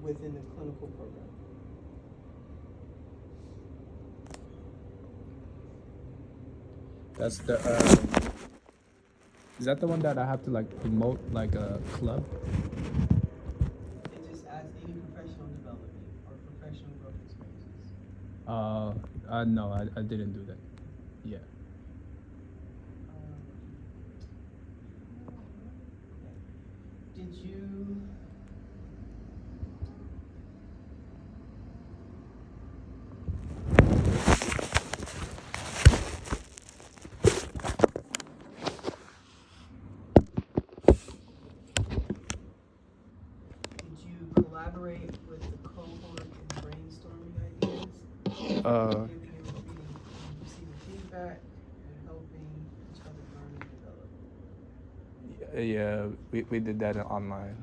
within the clinical program. That's the. Is that the one that I have to like promote like a club? It just adds any professional development or professional growth experiences. No, I didn't do that. Yeah. Um, did you? Did you collaborate with the cohort in brainstorming ideas, Uh, receiving feedback, and helping each other learn and develop? yeah, we did that online.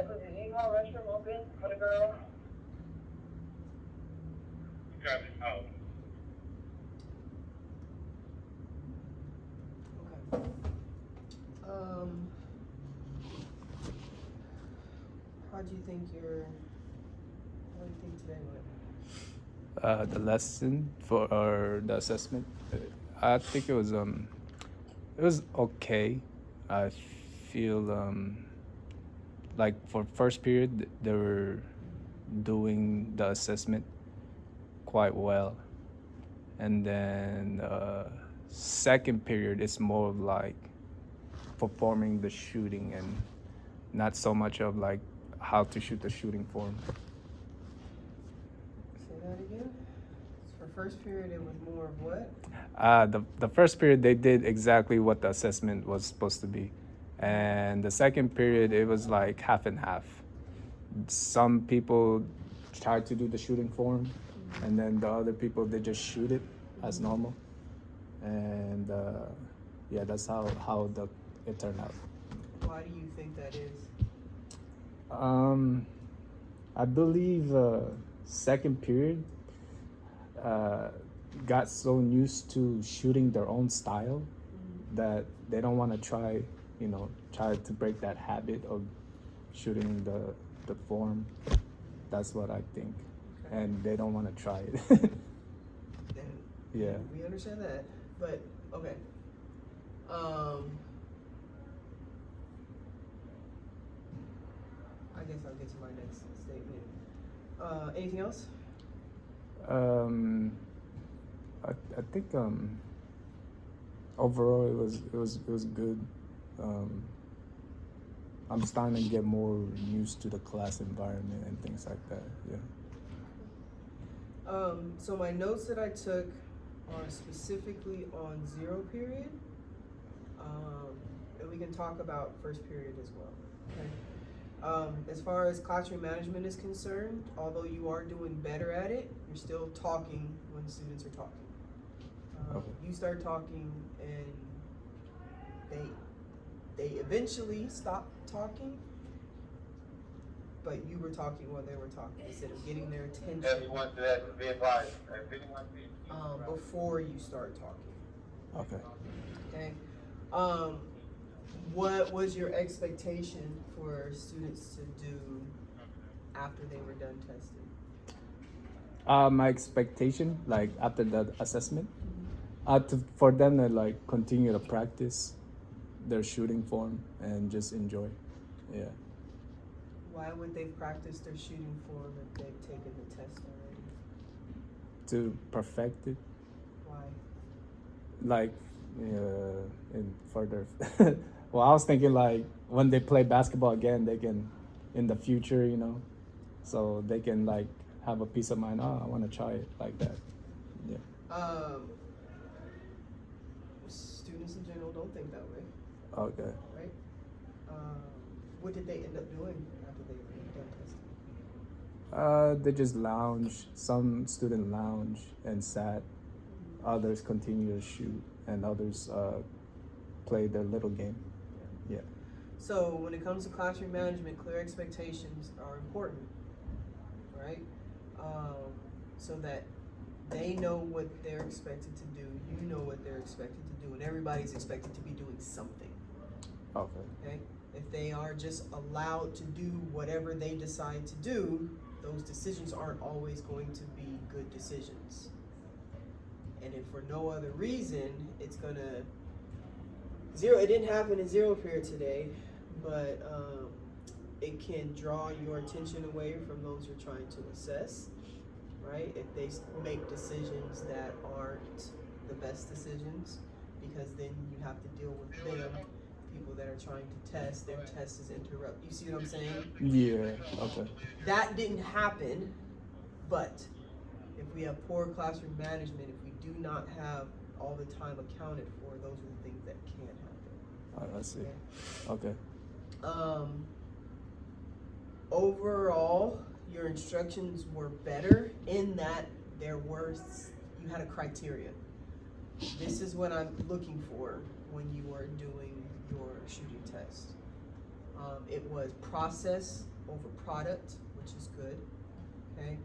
Is the U-Haul restroom open for the girl? You got it out. Okay. How do you think today went? The lesson for or the assessment, I think it was okay. I feel like for first period they were doing the assessment quite well, and then second period is more of like performing the shooting and not so much of like how to shoot the shooting form. Say that again. For first period, it was more of what? The first period they did exactly what the assessment was supposed to be, and the second period it was like half and half. Some people tried to do the shooting form, and then the other people they just shoot it as normal, and yeah, that's how it turned out. Why do you think that is? I believe second period got so used to shooting their own style that they don't want to try to break that habit of shooting the form. That's what I think. Okay. And they don't want to try it. And Yeah. we understand that, but okay. I guess I'll get to my next statement. Anything else? I think overall it was good. I'm starting to get more used to the class environment and things like that. Yeah. So my notes that I took are specifically on zero period. And we can talk about first period as well. Okay. As far as classroom management is concerned, although you are doing better at it, you're still talking when students are talking. Okay. You start talking and they eventually stop talking, but you were talking while they were talking instead of getting their attention before you start talking. Okay. Okay. What was your expectation for students to do after they were done testing? My expectation, like after the assessment, for them to like continue to practice their shooting form and just enjoy. Yeah. Why would they practice their shooting form if they've taken the test already? To perfect it, Why? like in further. Well, I was thinking like when they play basketball again, they can, in the future, so they can like have a peace of mind. Oh, I want to try it like that. Yeah. Students in general don't think that way, Okay. right? What did they end up doing after they were done testing? They just lounge. Some student lounge and sat. Others continue to shoot, and others play their little game. Yeah. So when it comes to classroom management, clear expectations are important, right? So that they know what they're expected to do, you know what they're expected to do, and everybody's expected to be doing something, Okay. okay? If they are just allowed to do whatever they decide to do, those decisions aren't always going to be good decisions. And if for no other reason, it's gonna it didn't happen in zero period today, but it can draw your attention away from those you're trying to assess, right? If they make decisions that aren't the best decisions, because then you have to deal with them, people that are trying to test, their test is interrupted. You see what I'm saying? Yeah. Okay. That didn't happen, but if we have poor classroom management, if we do not have all the time accounted for, those are the things that can happen. I see. Okay. Overall, your instructions were better in that you had a criteria. This is what I'm looking for when you are doing your shooting test. It was process over product, which is good. Okay.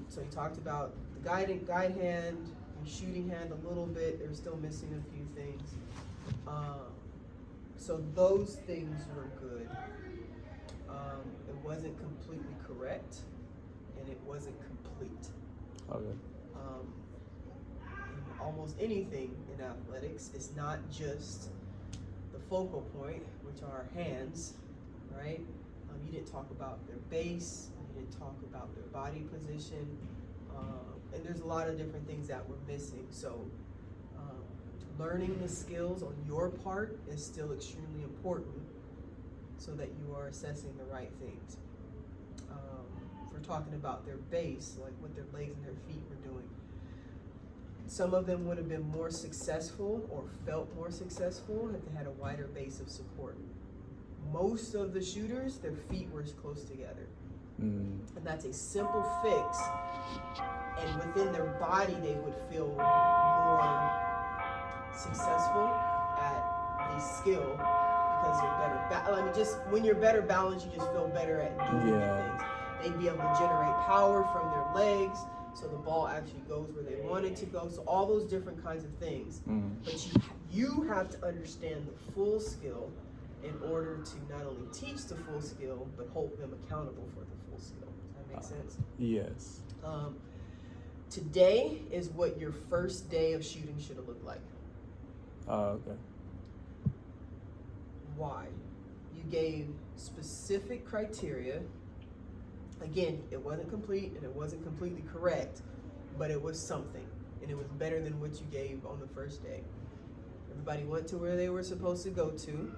So you talked about the guide hand, your shooting hand a little bit. They're still missing a few things. So those things were good. It wasn't completely correct, and it wasn't complete. Okay. In almost anything in athletics, it's not just the focal point, which are hands, right? You didn't talk about their base. You didn't talk about their body position. And there's a lot of different things that were missing. So learning the skills on your part is still extremely important so that you are assessing the right things. If we're talking about their base, like what their legs and their feet were doing, some of them would have been more successful or felt more successful if they had a wider base of support. Most of the shooters, their feet were close together. And that's a simple fix, and within their body they would feel more successful at the skill because you're better. Just when you're better balanced, you just feel better at doing the things. They'd be able to generate power from their legs, so the ball actually goes where they want it to go. So all those different kinds of things. But you have to understand the full skill in order to not only teach the full skill, but hold them accountable for the full skill. Does that make sense? Yes. Today is what your first day of shooting should have looked like. Okay. Why? You gave specific criteria. Again, it wasn't complete and it wasn't completely correct, but it was something, and it was better than what you gave on the first day. Everybody went to where they were supposed to go to.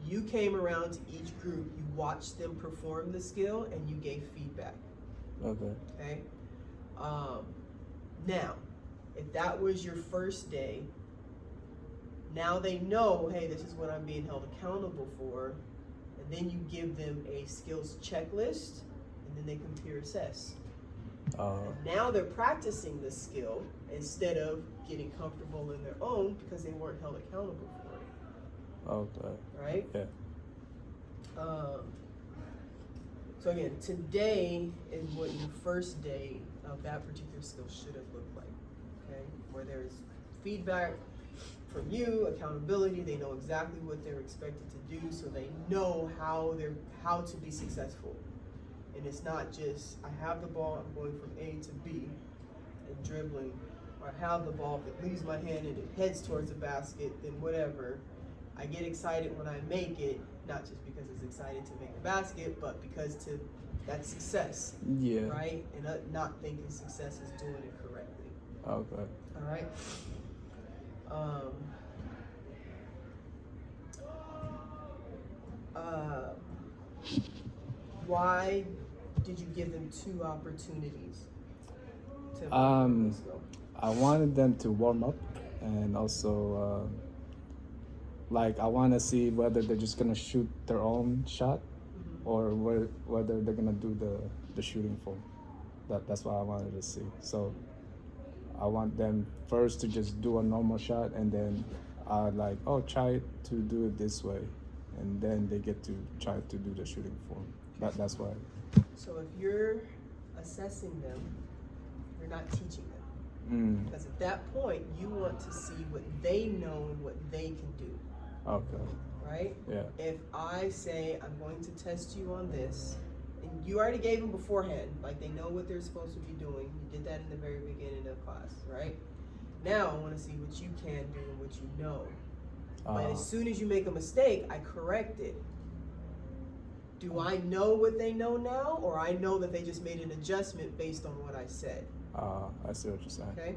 You came around to each group, you watched them perform the skill, and you gave feedback. Okay? Now, if that was your first day, now they know, hey, this is what I'm being held accountable for, and then you give them a skills checklist, and then they can peer assess. Now they're practicing the skill instead of getting comfortable in their own because they weren't held accountable for it. Okay. Right? Yeah. So again, today is what your first day of that particular skill should have looked like. Okay? Where there's feedback from you, accountability, they know exactly what they're expected to do, so they know how to be successful. And it's not just, I have the ball, I'm going from A to B and dribbling, or I have the ball, if it leaves my hand and it heads towards the basket, then whatever. I get excited when I make it, not just because it's excited to make the basket, but because that's success, Yeah. right? And not thinking success is doing it correctly. Okay. All right. Why did you give them 2 opportunities to go? I wanted them to warm up, and also like I want to see whether they're just gonna shoot their own shot, or whether they're gonna do the shooting form. That's what I wanted to see. So I want them first to just do a normal shot, and then try to do it this way, and then they get to try to do the shooting form. That's why. So if you're assessing them, you're not teaching them. Because at that point, you want to see what they know and what they can do. Okay. Right? Yeah. If I say, I'm going to test you on this, and you already gave them beforehand, like they know what they're supposed to be doing. You did that in the very beginning of class, right? Now I want to see what you can do and what you know. But as soon as you make a mistake, I correct it. Do I know what they know now, or I know that they just made an adjustment based on what I said? I see what you're saying. Okay.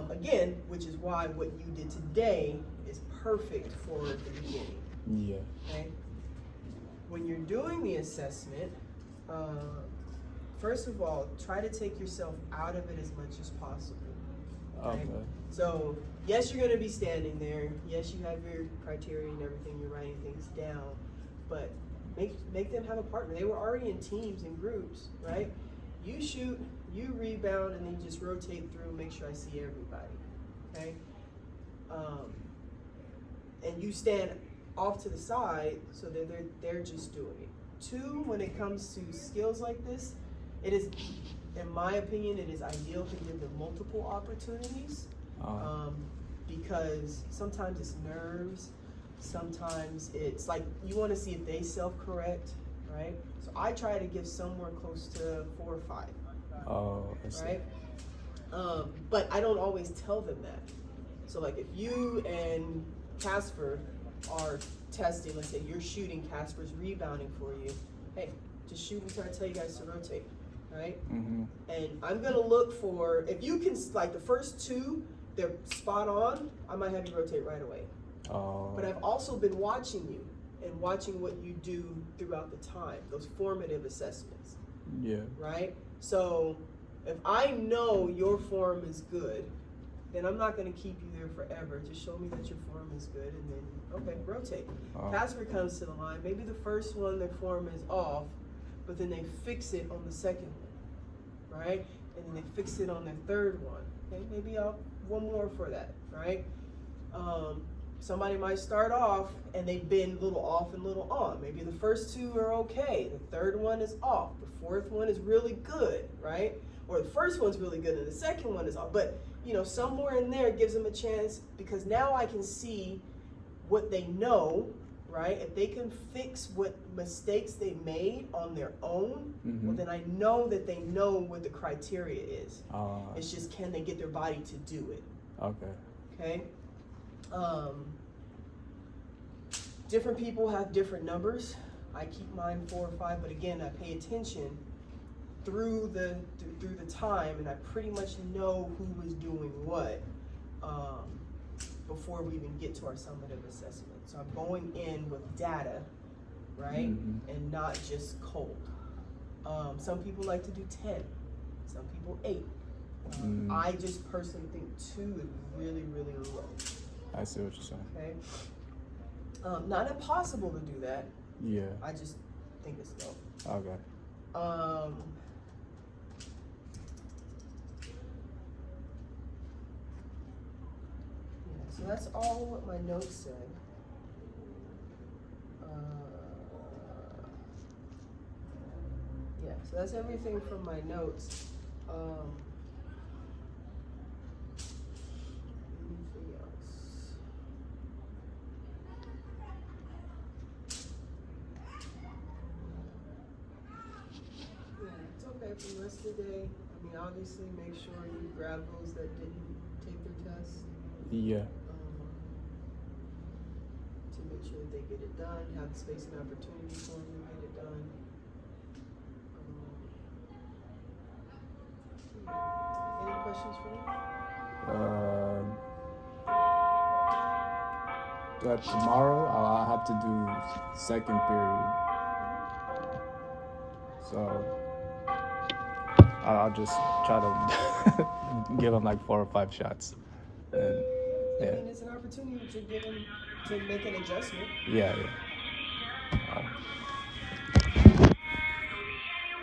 Again, which is why what you did today is perfect for the beginning. Yeah. Okay. When you're doing the assessment, first of all, try to take yourself out of it as much as possible. Okay. So yes, you're going to be standing there. Yes, you have your criteria and everything. You're writing things down, but make them have a partner. They were already in teams and groups, right? You shoot, you rebound, and then you just rotate through and make sure I see everybody. Okay. And you stand off to the side so that they're just doing it. 2, when it comes to skills like this, it is, in my opinion, it is ideal to give them multiple opportunities. Because sometimes it's nerves, sometimes it's like you want to see if they self-correct, right? So I try to give somewhere close to 4 or 5. Oh, I see. Right? But I don't always tell them that. So like if you and Casper are testing, let's say you're shooting, Casper's rebounding for you, hey, just shoot until I tell you guys to rotate, right? Mm-hmm. And I'm gonna look for, if you can, like the first 2, they're spot on, I might have you rotate right away. Oh. But I've also been watching you and watching what you do throughout the time, those formative assessments. Yeah. Right? So if I know your form is good, then I'm not going to keep you there forever. Just show me that your form is good, and then, okay, rotate. Casper comes to the line. Maybe the first one, their form is off, but then they fix it on the second one, right? And then they fix it on their third one. Okay, maybe one more for that, right? Somebody might start off and they've been a little off and a little on. Maybe the first 2 are okay. The third one is off. The fourth one is really good, right? Or the first one's really good and the second one is off. But, somewhere in there gives them a chance, because now I can see what they know, right? If they can fix what mistakes they made on their own, well, then I know that they know what the criteria is. It's just, can they get their body to do it? Okay? Different people have different numbers. I keep mine 4 or 5, but again, I pay attention through the time, and I pretty much know who was doing what before we even get to our summative assessment. So I'm going in with data, right, and not just cold. Some people like to do 10, some people 8. I just personally think 2 is really, really low. I see what you're saying. Okay. Not impossible to do that. Yeah. I just think it's low. Okay. So that's all what my notes said. Yeah, so that's everything from my notes. Anything else? Yeah, it's okay for the rest of the day. I mean, obviously make sure you grab those that didn't take their test. Yeah. make sure that they get it done, have the space and opportunity for them to get it done. Any questions for me? Tomorrow I'll have to do second period, so I'll just try to give them like 4 or 5 shots. And, I yeah. mean, it's an opportunity to give them to make an adjustment. Yeah.